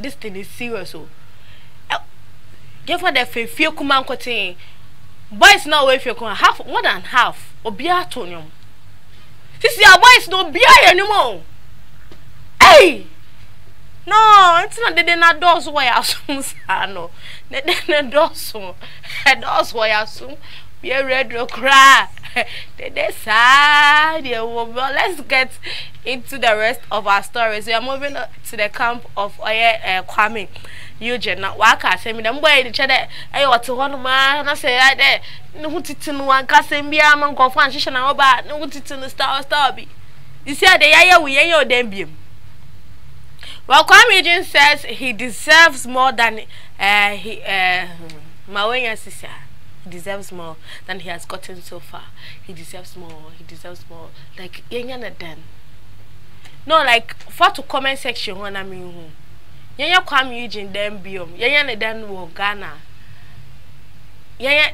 this thing is serious. So, give for the few command cutting. Boys now if you can half more than half or be atonium. This your boys no be anymore. Hey! No, it's not the doors where I assume, no. The doors where I assume. Be a red or cry. They sad. Let's get into the rest of our stories. We are moving to the camp of Kuami Eugene. Now, waka say me them boy the chede. Hey, what to one man? I say right there. No titin one kasem biya man go fan shisha na oba. No titin star be. You see the yaya we yaya dem biem. Well, Kuami Eugene says he deserves more than Mawenya Sisa. He deserves more than he has gotten so far. He deserves more. He deserves more. Like yenya den. No, like for to comment section when I mean yenya Kuami Eugene dem biom. Yenya den wo Ghana. Yenya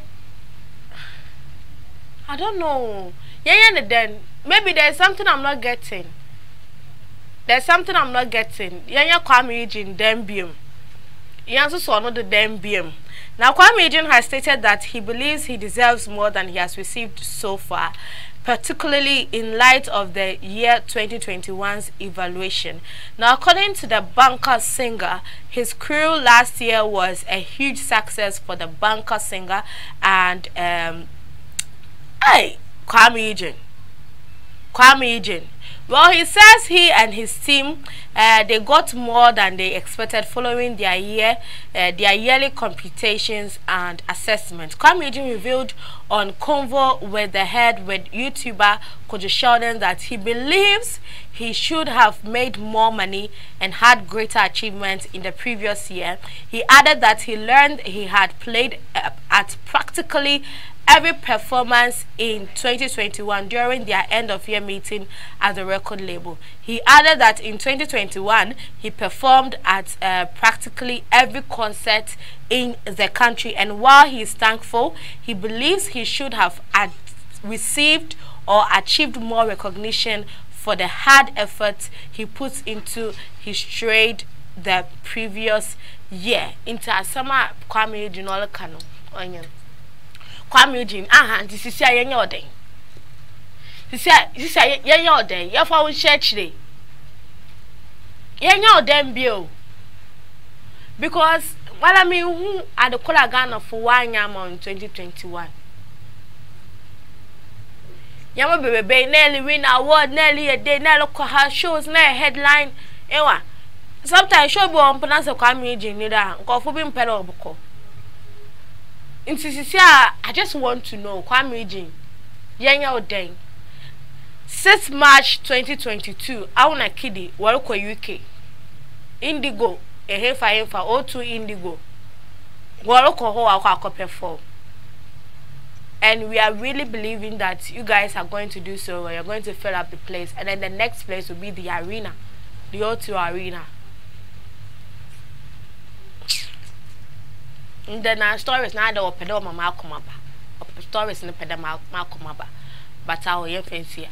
I don't know. Yenya den. Maybe there's something I'm not getting. There's something I'm not getting. Yenya Kuami Eugene dem biom. Yansu so another dem biom. Now, Kuami Eugene has stated that he believes he deserves more than he has received so far, particularly in light of the year 2021's evaluation. Now, according to the banker singer, his crew last year was a huge success for the banker singer and Kuami Eugene. Well, he says he and his team they got more than they expected following their yearly computations and assessments. Kuami Eugene revealed on Convo with the Head with YouTuber Kojo Sheldon that he believes he should have made more money and had greater achievements in the previous year. He added that he learned he had played at practically every performance in 2021 during their end-of-year meeting at the record label. He added that in 2021, he performed at practically every concert in the country, and while he is thankful, he believes he should have received or achieved more recognition for the hard effort he put into his trade the previous year. Into summer, Kuami Eugene all kano onion. Kuami Eugene, this is yenya oden. This is yenya oden. You for church day. Yenya oden bio. Because what I mean, who are the color Ghana for 1 year in 2021? Yama bebe nearly win award, nearly a day, nearly her shows, near headline. Ewa. Sometimes show be on pronounce Kuami Eugene neither. Go for being pedal boko. I just want to know, Kuami Eugene, yenya oden. 6 March 2022, I want a kiddie, Waroko UK. Indigo, a hefa O2 Indigo. Waroko ho akwa perform. And we are really believing that you guys are going to do so. You're going to fill up the place, and then the next place will be the arena, the O2 Arena. Then our stories now the open door mama come up. Stories in the pedal come up. But our fancy.